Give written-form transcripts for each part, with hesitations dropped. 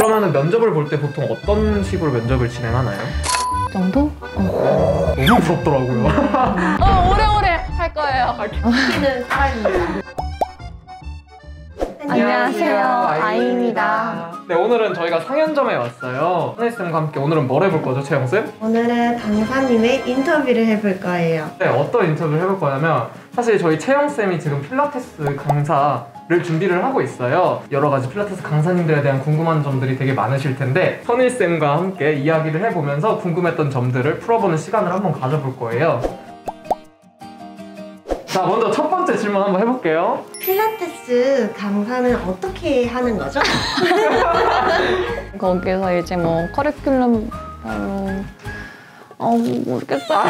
그러면은 면접을 볼 때 보통 어떤 식으로 면접을 진행하나요? 정도? 너무 부럽더라고요. 오래오래 할 거예요. 키는 사랑입니다. 안녕하세요, 아이입니다. 네, 오늘은 저희가 상현점에 왔어요. 선혜쌤과 함께 오늘은 뭘 해볼 거죠, 채영쌤? 오늘은 강사님의 인터뷰를 해볼 거예요. 네, 어떤 인터뷰를 해볼 거냐면 사실 저희 채영쌤이 지금 필라테스 강사를 준비를 하고 있어요. 여러 가지 필라테스 강사님들에 대한 궁금한 점들이 되게 많으실 텐데 선일쌤과 함께 이야기를 해보면서 궁금했던 점들을 풀어보는 시간을 한번 가져볼 거예요. 자, 먼저 첫 번째 질문 한번 해볼게요. 필라테스 강사는 어떻게 하는 거죠? 거기서 이제 뭐 커리큘럼 모르겠어요.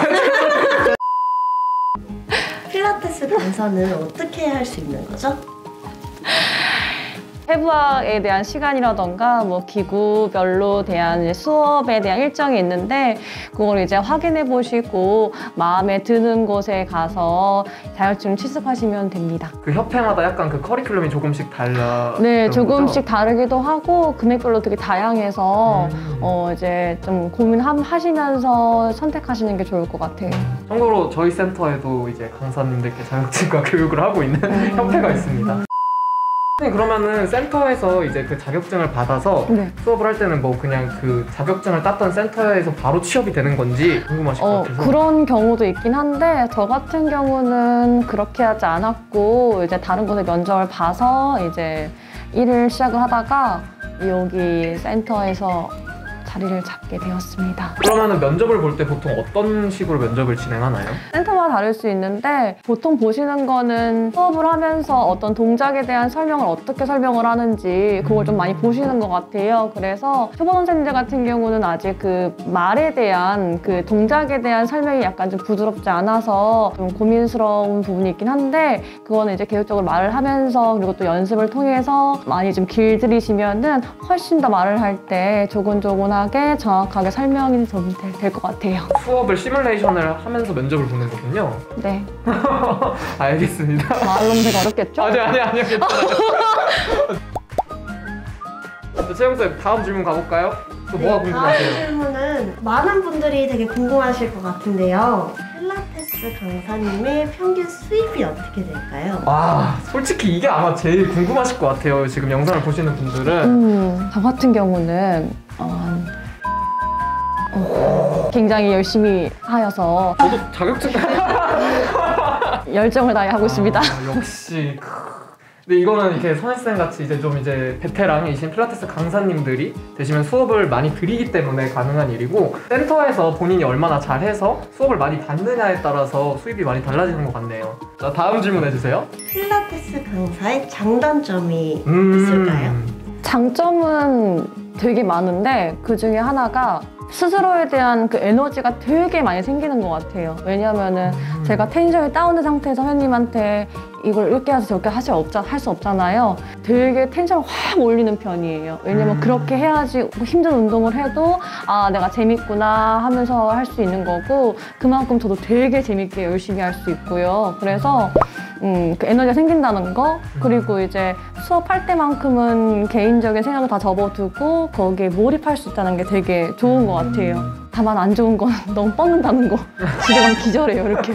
필라테스 강사는 어떻게 할 수 있는 거죠? 해부학에 대한 시간이라던가 뭐 기구별로 대한 수업에 대한 일정이 있는데 그걸 이제 확인해 보시고 마음에 드는 곳에 가서 자격증 취득하시면 됩니다. 그 협회마다 약간 그 커리큘럼이 조금씩 달라. 네, 그런 조금씩 거죠? 다르기도 하고 금액별로 되게 다양해서 이제 좀 고민하시면서 선택하시는 게 좋을 것 같아요. 참고로 저희 센터에도 이제 강사님들께 자격증과 교육을 하고 있는 협회가 있습니다. 네, 그러면은 센터에서 이제 그 자격증을 받아서 네. 수업을 할 때는 뭐 그냥 그 자격증을 땄던 센터에서 바로 취업이 되는 건지 궁금하실 것 같아서. 그런 경우도 있긴 한데 저 같은 경우는 그렇게 하지 않았고 이제 다른 곳에 면접을 봐서 이제 일을 시작을 하다가 여기 센터에서 자리를 잡게 되었습니다. 그러면은 면접을 볼 때 보통 어떤 식으로 면접을 진행하나요? 센터마다 다를 수 있는데 보통 보시는 거는 수업을 하면서 어떤 동작에 대한 설명을 어떻게 설명을 하는지 그걸 좀 많이 보시는 것 같아요. 그래서 초보 선생님들 같은 경우는 아직 그 말에 대한 그 동작에 대한 설명이 약간 좀 부드럽지 않아서 좀 고민스러운 부분이 있긴 한데 그거는 이제 계속적으로 말을 하면서 그리고 또 연습을 통해서 많이 좀 길들이시면은 훨씬 더 말을 할 때 조곤조곤하게 정확하게 설명이 좀 될 것 같아요. 수업을 시뮬레이션을 하면서 면접을 보는 거군요. 네. 알겠습니다. 말로는 되게 어렵겠죠? 아니요, 괜찮아요. 채영쌤, 다음 질문 가볼까요? 또 뭐가 다음 궁금하세요? 질문은 많은 분들이 되게 궁금하실 것 같은데요. 필라테스 강사님의 평균 수입이 어떻게 될까요? 와, 솔직히 이게 아마 제일 궁금하실 것 같아요. 지금 영상을 보시는 분들은. 저 같은 경우는 굉장히 열심히 하여서 저도 자격증 열정을 다해 하고 있습니다. 역시. 근데 이거는 이렇게 선혜쌤 같이 이제 좀 이제 베테랑이신 필라테스 강사님들이 되시면 수업을 많이 드리기 때문에 가능한 일이고 센터에서 본인이 얼마나 잘해서 수업을 많이 받느냐에 따라서 수입이 많이 달라지는 것 같네요. 자, 다음 질문 해주세요. 필라테스 강사의 장단점이 있을까요? 장점은 되게 많은데 그 중에 하나가 스스로에 대한 그 에너지가 되게 많이 생기는 것 같아요. 왜냐하면은 제가 텐션이 다운된 상태에서 선생님한테 이걸 이렇게 하서 저렇게 할 수 없잖아요. 되게 텐션을 확 올리는 편이에요. 왜냐면 그렇게 해야지 힘든 운동을 해도 아 내가 재밌구나 하면서 할 수 있는 거고 그만큼 저도 되게 재밌게 열심히 할 수 있고요. 그래서 그 에너지가 생긴다는 거 그리고 이제 수업할 때만큼은 개인적인 생각을 다 접어두고 거기에 몰입할 수 있다는 게 되게 좋은 것 같아요. 다만 안 좋은 건 너무 뻗는다는 거. 집에 가면 기절해요 이렇게.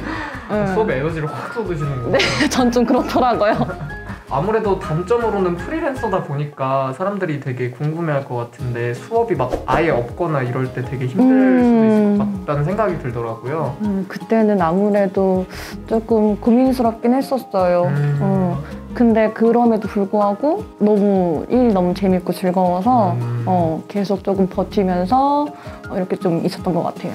수업에 에너지를 확 쏟으시는 거. 네, 전 좀 그렇더라고요. 아무래도 단점으로는 프리랜서다 보니까 사람들이 되게 궁금해할 것 같은데 수업이 막 아예 없거나 이럴 때 되게 힘들 수도 있을 것 같다는 생각이 들더라고요. 그때는 아무래도 조금 고민스럽긴 했었어요. 근데 그럼에도 불구하고 일이 너무 재밌고 즐거워서 계속 조금 버티면서 이렇게 좀 있었던 것 같아요.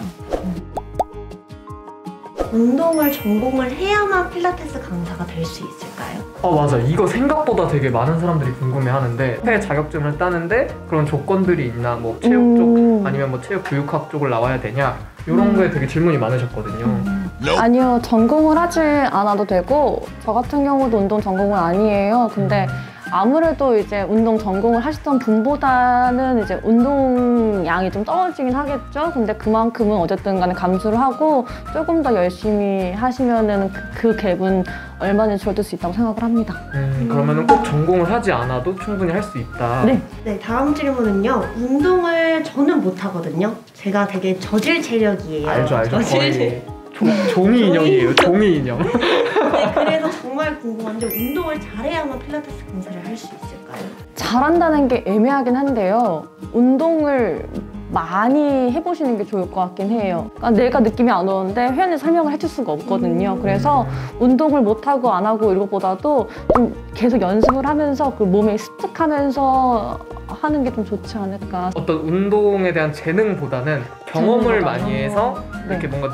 운동을 전공을 해야만 필라테스 강사가 될 수 있을까요? 맞아. 이거 생각보다 되게 많은 사람들이 궁금해하는데 회 자격증을 따는데 그런 조건들이 있나? 뭐 체육 쪽 아니면 뭐 체육 교육학 쪽을 나와야 되냐? 이런 거에 되게 질문이 많으셨거든요. 아니요, 전공을 하지 않아도 되고 저 같은 경우도 운동 전공은 아니에요. 근데 아무래도 이제 운동 전공을 하시던 분보다는 이제 운동량이 좀 떨어지긴 하겠죠. 근데 그만큼은 어쨌든 간에 감수를 하고 조금 더 열심히 하시면은 그 갭은 얼마나 줄어들 수 있다고 생각을 합니다. 그러면은 꼭 전공을 하지 않아도 충분히 할 수 있다. 네. 네, 다음 질문은요. 운동을 저는 못하거든요. 제가 되게 저질 체력이에요. 알죠. 저질. 거의 종이 인형이에요. 종이 인형. 네, 그래서 정말 궁금한데 운동을 잘해야만 필라테스 강사를 할 수 있을까요? 잘한다는 게 애매하긴 한데요. 운동을 많이 해보시는 게 좋을 것 같긴 해요. 그러니까 내가 느낌이 안 오는데 회원님 설명을 해줄 수가 없거든요. 그래서 운동을 못하고 안 하고 이런 것보다도 좀 계속 연습을 하면서 그 몸에 습득하면서 하는 게 좀 좋지 않을까. 어떤 운동에 대한 재능보다는 경험을 재능보다는. 많이 해서 네. 이렇게 뭔가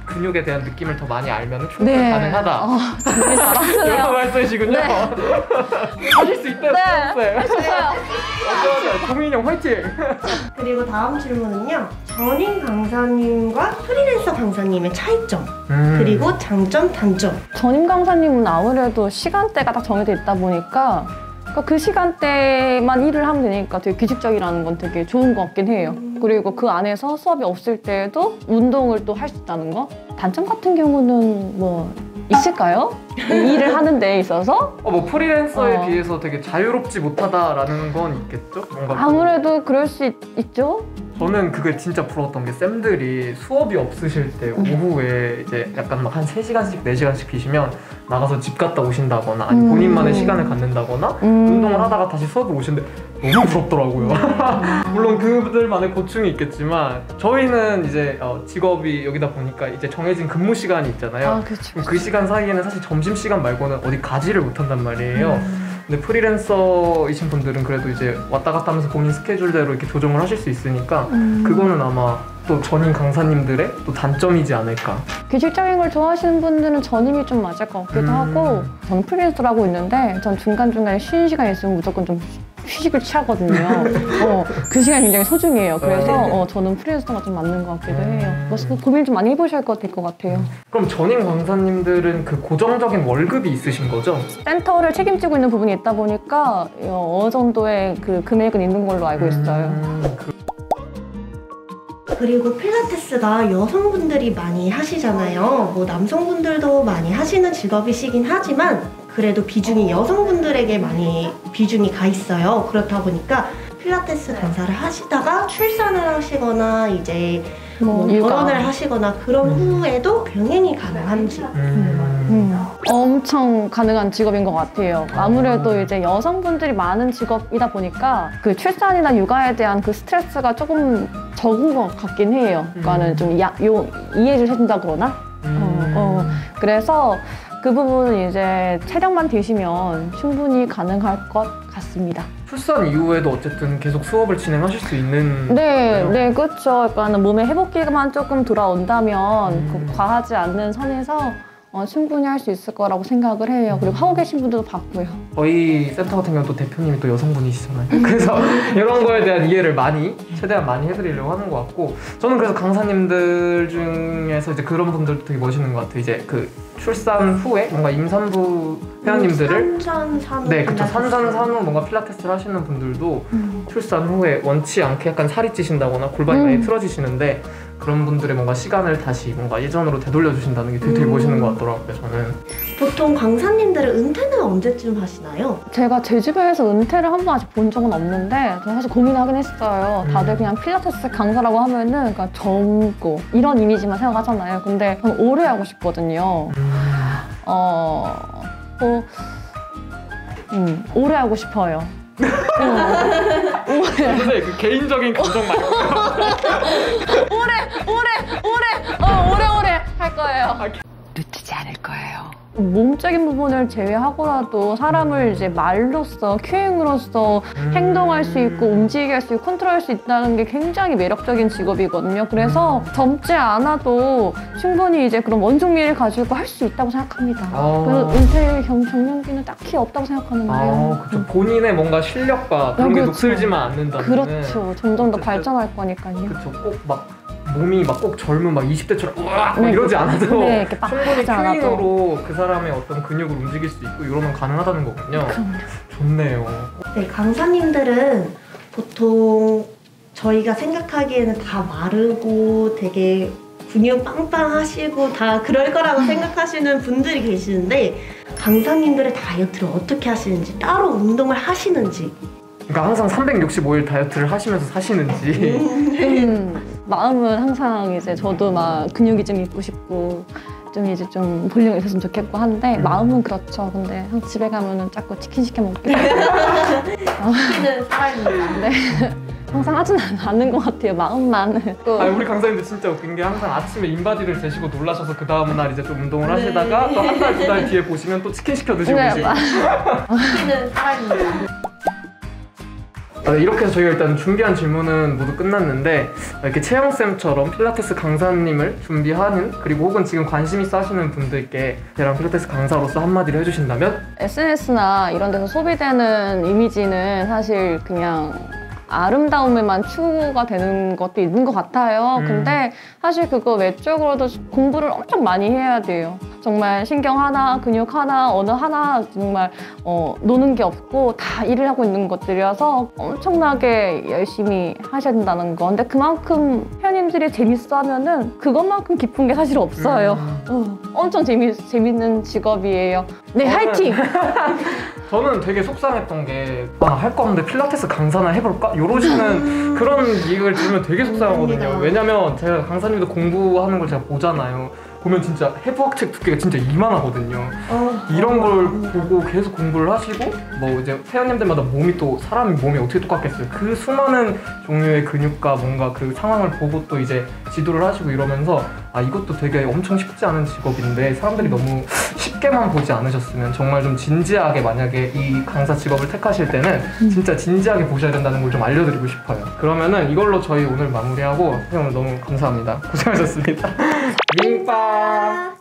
근육에 대한 느낌을 더 많이 알면 충분히 네. 가능하다. 되게 잘하시네요. 이런 말씀이시군요. 네. 하실 수 있대요. 네. 맞아요. 종이 인형 화이팅! 그리고 다음 질문은요. 전임 강사님과 프리랜서 강사님의 차이점, 그리고 장점, 단점. 전임 강사님은 아무래도 시간대가 딱 정해져 있다 보니까 그 시간대만 일을 하면 되니까 되게 규칙적이라는 건 되게 좋은 것 같긴 해요. 그리고 그 안에서 수업이 없을 때에도 운동을 또 할 수 있다는 거. 단점 같은 경우는 뭐 있을까요? 이 일을 하는 데에 있어서? 뭐 프리랜서에 비해서 되게 자유롭지 못하다라는 건 있겠죠? 뭔가 아무래도 그럴 수 있죠? 저는 그게 진짜 부러웠던 게 쌤들이 수업이 없으실 때 오후에 이제 약간 막 한 3시간씩 4시간씩 비시면 나가서 집 갔다 오신다거나 아니 본인만의 시간을 갖는다거나 운동을 하다가 다시 수업을 오시는데 너무 부럽더라고요. 물론 그들만의 고충이 있겠지만 저희는 이제 직업이 여기다 보니까 이제 정해진 근무 시간이 있잖아요. 아, 그렇죠. 그 시간 사이에는 사실 점심시간 말고는 어디 가지를 못한단 말이에요. 근데 프리랜서이신 분들은 그래도 이제 왔다 갔다 하면서 본인 스케줄대로 이렇게 조정을 하실 수 있으니까 그거는 아마 또 전임 강사님들의 또 단점이지 않을까. 규칙적인 걸 좋아하시는 분들은 전임이 좀 맞을 것 같기도 하고 저는 프리랜서를 하고 있는데 전 중간중간에 쉬는 시간이 있으면 무조건 좀 휴식을 취하거든요. 그 시간이 굉장히 소중해요. 그래서 저는 프리랜서가 좀 맞는 것 같기도 해요. 그래서 고민 좀 많이 해보셔야 될 것 같아요. 그럼 전임 강사님들은 그 고정적인 월급이 있으신 거죠? 센터를 책임지고 있는 부분이 있다 보니까 어느 정도의 그 금액은 있는 걸로 알고 있어요. 그리고 필라테스가 여성분들이 많이 하시잖아요. 뭐 남성분들도 많이 하시는 직업이시긴 하지만 그래도 비중이 여성분들에게 많이 비중이 가 있어요. 그렇다 보니까 필라테스 강사를 하시다가 출산을 하시거나 이제 뭐 결혼을 하시거나 그런 후에도 병행이 가능한지. 엄청 가능한 직업인 것 같아요. 아무래도 이제 여성분들이 많은 직업이다 보니까 그 출산이나 육아에 대한 그 스트레스가 조금 적은 것 같긴 해요. 그러니까는 좀 이해를 해준다 그러나? 그래서 그 부분은 이제 체력만 되시면 충분히 가능할 것 같습니다. 출산 이후에도 어쨌든 계속 수업을 진행하실 수 있는 네, 그렇죠. 그러니까 몸의 회복기만 조금 돌아온다면 그 과하지 않는 선에서 충분히 할 수 있을 거라고 생각을 해요. 그리고 하고 계신 분들도 봤고요. 저희 센터 같은 경우도 대표님이 또 여성분이시잖아요. 그래서 이런 거에 대한 이해를 최대한 많이 해드리려고 하는 것 같고 저는 그래서 강사님들 중에서 이제 그런 분들도 되게 멋있는 것 같아요. 이제 그 출산 후에 뭔가 임산부 회원님들을 산전산후 네, 그쵸. 산전산후 뭔가 필라테스를 하시는 분들도 출산 후에 원치 않게 약간 살이 찌신다거나 골반이 많이 틀어지시는데 그런 분들의 뭔가 시간을 다시 뭔가 예전으로 되돌려 주신다는 게 되게 멋있는 것 같더라고요. 저는. 보통 강사님들은 은퇴는 언제쯤 하시나요? 제가 제 주변에서 은퇴를 한 번 아직 본 적은 없는데 저는 사실 고민하긴 했어요. 다들 그냥 필라테스 강사라고 하면은 그러니까 젊고 이런 이미지만 생각하잖아요. 근데 저는 오래 하고 싶거든요. 오래 하고 싶어요. 근데 그 개인적인 감정 말고 오래오래 할 거예요. 놓치지 않을 거예요. 몸적인 부분을 제외하고라도 사람을 이제 말로써, 큐잉으로써 행동할 수 있고 움직이게 할 수 있고 컨트롤할 수 있다는 게 굉장히 매력적인 직업이거든요. 그래서 젊지 않아도 충분히 이제 그런 원종미를 가지고 할 수 있다고 생각합니다. 그래서 은퇴 정년기는 딱히 없다고 생각하는데요. 그렇죠. 본인의 뭔가 실력과 그런 게 그렇죠. 녹슬지만 않는다는. 그렇죠. 점점 더 발전할 거니까요. 그렇죠. 꼭 막 몸이 막 꼭 젊은 막 20대처럼 우악 막 이러지 않아도 네, 이렇게 충분히 빡하지 않아도. 큐잉으로 그 사람의 어떤 근육을 움직일 수 있고 이러면 가능하다는 거군요. 그럼요. 좋네요. 네, 강사님들은 보통 저희가 생각하기에는 다 마르고 되게 근육 빵빵하시고 다 그럴 거라고 생각하시는 분들이 계시는데 강사님들의 다이어트를 어떻게 하시는지, 따로 운동을 하시는지. 그러니까 항상 365일 다이어트를 하시면서 사시는지. 마음은 항상 이제 저도 막 근육이 좀 있고 싶고 좀 이제 좀 볼륨이 있었으면 좋겠고 한데 마음은 그렇죠. 근데 항상 집에 가면은 자꾸 치킨 시켜 먹게 되고 치킨은 살아있는. 네. 항상 하진 않는 것 같아요. 마음만. 아니, 우리 강사님들 진짜 웃긴 게 항상 아침에 인바디를 재시고 놀라셔서 그 다음날 이제 좀 운동을 하시다가 또 한 달, 두 달 뒤에 보시면 또 치킨 시켜 드시고 네, 계시고. 치킨은 살아있는. 네, 이렇게 해서 저희가 일단 준비한 질문은 모두 끝났는데 이렇게 채영쌤처럼 필라테스 강사님을 준비하는 그리고 혹은 지금 관심 있어 하시는 분들께 베테랑 필라테스 강사로서 한마디를 해주신다면? SNS나 이런 데서 소비되는 이미지는 사실 그냥 아름다움에만 추구가 되는 것도 있는 것 같아요. 근데 사실 그거 외적으로도 공부를 엄청 많이 해야 돼요. 정말 신경 하나, 근육 하나, 언어 하나 정말 노는 게 없고 다 일을 하고 있는 것들이어서 엄청나게 열심히 하셔야 된다는 거. 근데 그만큼 회원님들이 재밌어 하면은 그것만큼 기쁜 게 사실 없어요. 엄청 재밌는 직업이에요. 네, 화이팅! 저는 되게 속상했던 게 할 거 없는데 필라테스 강사나 해볼까? 이러시는 그런 얘기를 들으면 되게 속상하거든요. 왜냐면 제가 강사님도 공부하는 걸 제가 보잖아요. 보면 진짜 해부학책 두께가 진짜 이만하거든요. 이런 걸 보고 계속 공부를 하시고 뭐 이제 회원님들마다 몸이 또 사람 몸이 어떻게 똑같겠어요. 그 수많은 종류의 근육과 뭔가 그 상황을 보고 또 이제 지도를 하시고 이러면서 이것도 되게 엄청 쉽지 않은 직업인데 사람들이 너무 쉽게만 보지 않으셨으면 정말 좀 진지하게 만약에 이 강사 직업을 택하실 때는 진짜 진지하게 보셔야 된다는 걸 좀 알려드리고 싶어요. 그러면은 이걸로 저희 오늘 마무리하고 오늘 너무 감사합니다. 고생하셨습니다. 민빠.